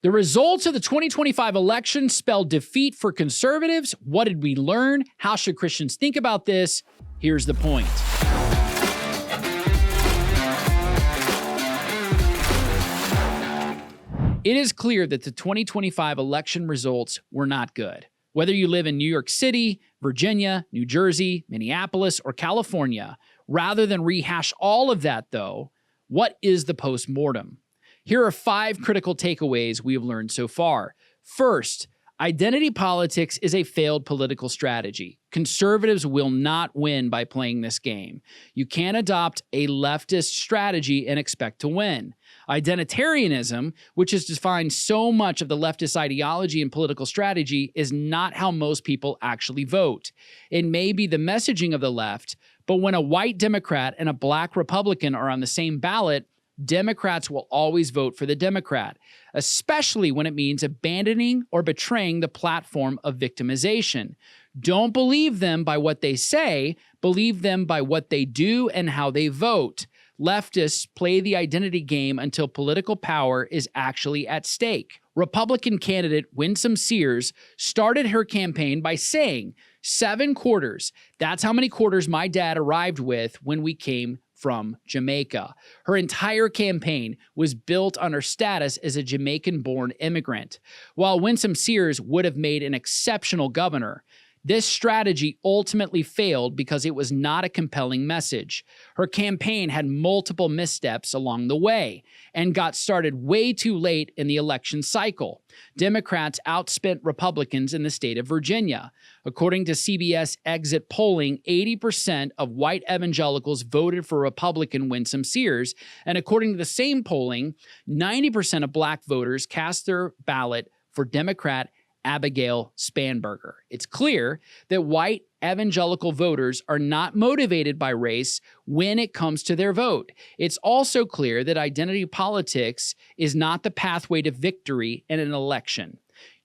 The results of the 2025 election spelled defeat for conservatives. What did we learn? How should Christians think about this? Here's the point. It is clear that the 2025 election results were not good. Whether you live in New York City, Virginia, New Jersey, Minneapolis, or California, rather than rehash all of that, though, what is the postmortem? Here are 5 critical takeaways we have learned so far. First, identity politics is a failed political strategy. Conservatives will not win by playing this game. You can't adopt a leftist strategy and expect to win. Identitarianism, which has defined so much of the leftist ideology and political strategy, is not how most people actually vote. It may be the messaging of the left, but when a white Democrat and a black Republican are on the same ballot, Democrats will always vote for the Democrat, especially when it means abandoning or betraying the platform of victimization. Don't believe them by what they say, believe them by what they do and how they vote. Leftists play the identity game until political power is actually at stake. Republican candidate Winsome Sears started her campaign by saying, 7 quarters. That's how many quarters my dad arrived with when we came from Jamaica. Her entire campaign was built on her status as a Jamaican-born immigrant. While Winsome Sears would have made an exceptional governor, this strategy ultimately failed because it was not a compelling message. Her campaign had multiple missteps along the way and got started way too late in the election cycle. Democrats outspent Republicans in the state of Virginia. According to CBS exit polling, 80% of white evangelicals voted for Republican Winsome Sears, and according to the same polling, 90% of black voters cast their ballot for Democrat Abigail Spanberger. It's clear that white evangelical voters are not motivated by race when it comes to their vote. It's also clear that identity politics is not the pathway to victory in an election.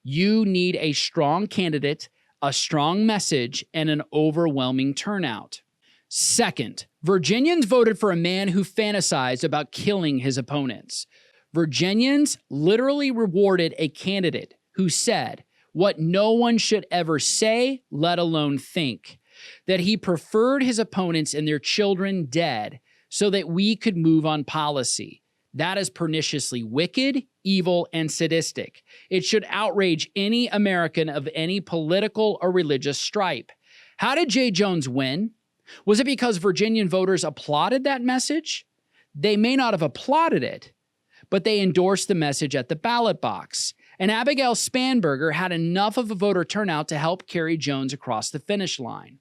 You need a strong candidate, a strong message, and an overwhelming turnout. Second, Virginians voted for a man who fantasized about killing his opponents. Virginians literally rewarded a candidate who said what no one should ever say, let alone think, that he preferred his opponents and their children dead so that we could move on policy. That is perniciously wicked, evil, and sadistic. It should outrage any American of any political or religious stripe. How did Jay Jones win? Was it because Virginian voters applauded that message? They may not have applauded it, but they endorsed the message at the ballot box. And Abigail Spanberger had enough of a voter turnout to help carry Jones across the finish line.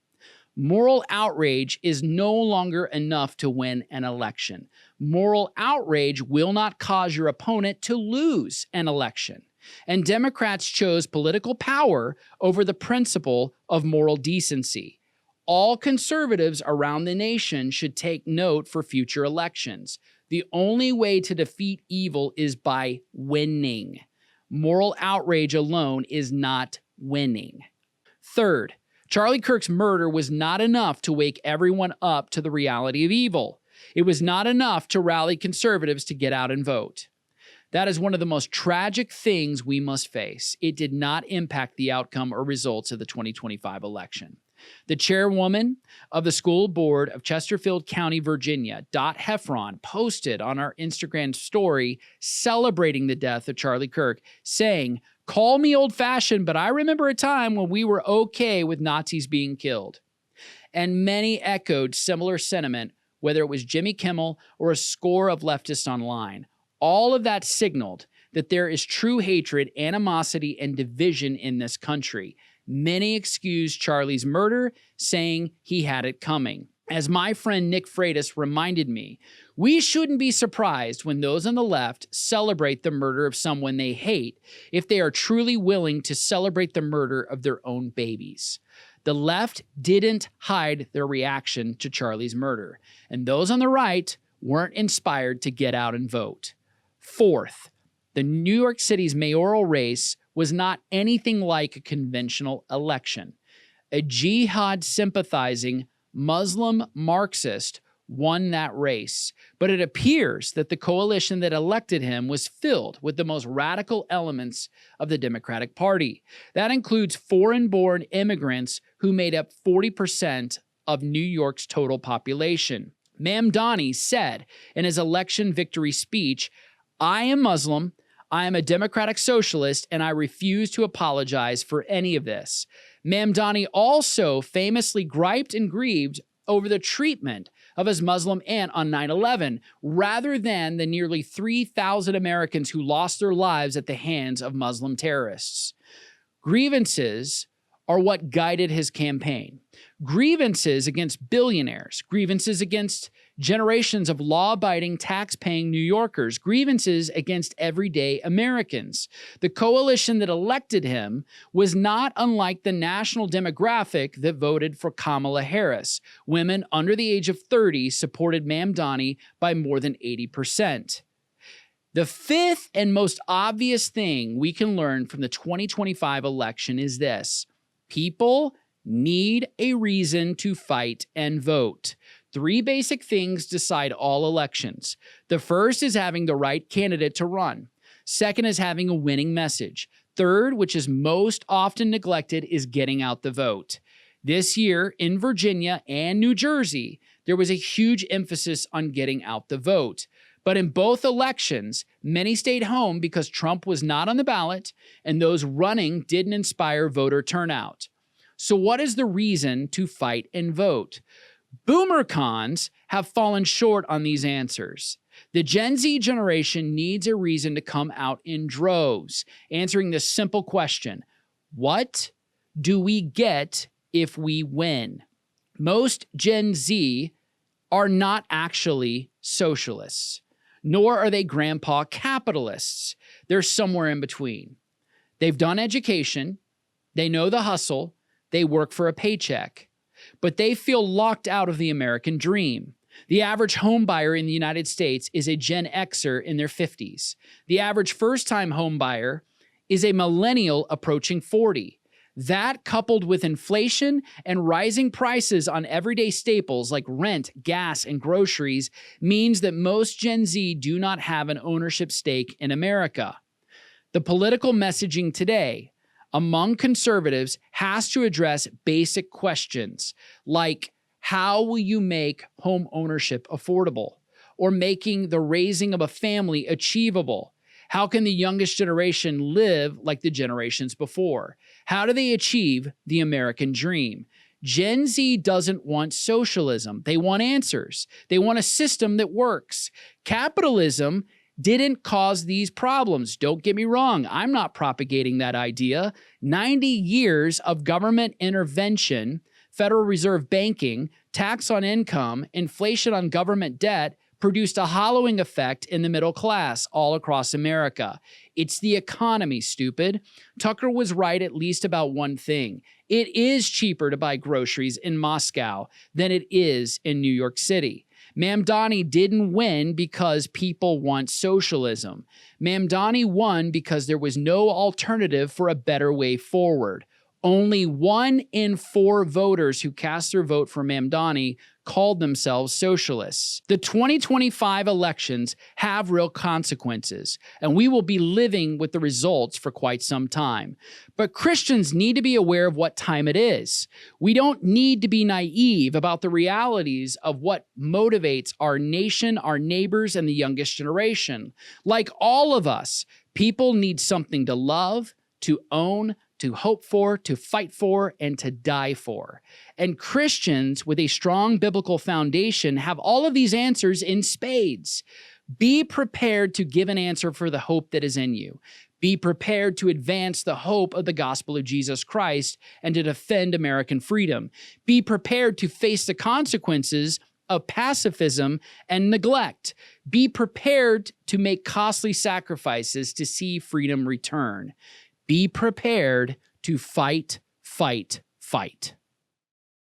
Moral outrage is no longer enough to win an election. Moral outrage will not cause your opponent to lose an election. And Democrats chose political power over the principle of moral decency. All conservatives around the nation should take note for future elections. The only way to defeat evil is by winning. Moral outrage alone is not winning. Third, Charlie Kirk's murder was not enough to wake everyone up to the reality of evil. It was not enough to rally conservatives to get out and vote. That is one of the most tragic things we must face. It did not impact the outcome or results of the 2025 election. The chairwoman of the school board of Chesterfield County, Virginia, Dot Heffron, posted on our Instagram story celebrating the death of Charlie Kirk, saying, "Call me old-fashioned, but I remember a time when we were okay with Nazis being killed." And many echoed similar sentiment, whether it was Jimmy Kimmel or a score of leftists online. All of that signaled that there is true hatred, animosity, and division in this country. Many excused Charlie's murder, saying he had it coming. As my friend Nick Freitas reminded me, we shouldn't be surprised when those on the left celebrate the murder of someone they hate if they are truly willing to celebrate the murder of their own babies. The left didn't hide their reaction to Charlie's murder, and those on the right weren't inspired to get out and vote. Fourth, the New York City's mayoral race was not anything like a conventional election. A jihad-sympathizing Muslim Marxist won that race. But it appears that the coalition that elected him was filled with the most radical elements of the Democratic Party. That includes foreign-born immigrants who made up 40% of New York's total population. Mamdani said in his election victory speech, "I am Muslim, I am a democratic socialist, and I refuse to apologize for any of this." Mamdani also famously griped and grieved over the treatment of his Muslim aunt on 9/11, rather than the nearly 3,000 Americans who lost their lives at the hands of Muslim terrorists. Grievances are what guided his campaign. Grievances against billionaires, grievances against generations of law-abiding, tax-paying New Yorkers, grievances against everyday Americans. The coalition that elected him was not unlike the national demographic that voted for Kamala Harris. Women under the age of 30 supported Mamdani by more than 80%. The fifth and most obvious thing we can learn from the 2025 election is this: people need a reason to fight and vote. Three basic things decide all elections. The first is having the right candidate to run. Second is having a winning message. Third, which is most often neglected, is getting out the vote. This year in Virginia and New Jersey, there was a huge emphasis on getting out the vote. But in both elections, many stayed home because Trump was not on the ballot and those running didn't inspire voter turnout. So what is the reason to fight and vote? Boomer cons have fallen short on these answers. The Gen Z generation needs a reason to come out in droves, answering this simple question: what do we get if we win? Most Gen Z are not actually socialists, nor are they grandpa capitalists. They're somewhere in between. They've done education, they know the hustle, they work for a paycheck, but they feel locked out of the American dream. The average home buyer in the United States is a Gen Xer in their 50s. The average first-time home buyer is a millennial approaching 40. That, coupled with inflation and rising prices on everyday staples like rent, gas, and groceries, means that most Gen Z do not have an ownership stake in America. The political messaging today among conservatives has to address basic questions like, how will you make home ownership affordable, or making the raising of a family achievable? How can the youngest generation live like the generations before? How do they achieve the American dream? Gen Z doesn't want socialism. They want answers. They want a system that works. Capitalism didn't cause these problems. Don't get me wrong. I'm not propagating that idea. 90 years of government intervention, Federal Reserve banking, tax on income, inflation on government debt produced a hollowing effect in the middle class all across America. It's the economy, stupid. Tucker was right at least about one thing. It is cheaper to buy groceries in Moscow than it is in New York City. Mamdani didn't win because people want socialism. Mamdani won because there was no alternative for a better way forward. Only 1 in 4 voters who cast their vote for Mamdani called themselves socialists. The 2025 elections have real consequences, and we will be living with the results for quite some time. But Christians need to be aware of what time it is. We don't need to be naive about the realities of what motivates our nation, our neighbors, and the youngest generation. Like all of us, people need something to love, to own, to hope for, to fight for, and to die for. And Christians with a strong biblical foundation have all of these answers in spades. Be prepared to give an answer for the hope that is in you. Be prepared to advance the hope of the gospel of Jesus Christ and to defend American freedom. Be prepared to face the consequences of pacifism and neglect. Be prepared to make costly sacrifices to see freedom return. Be prepared to fight, fight, fight.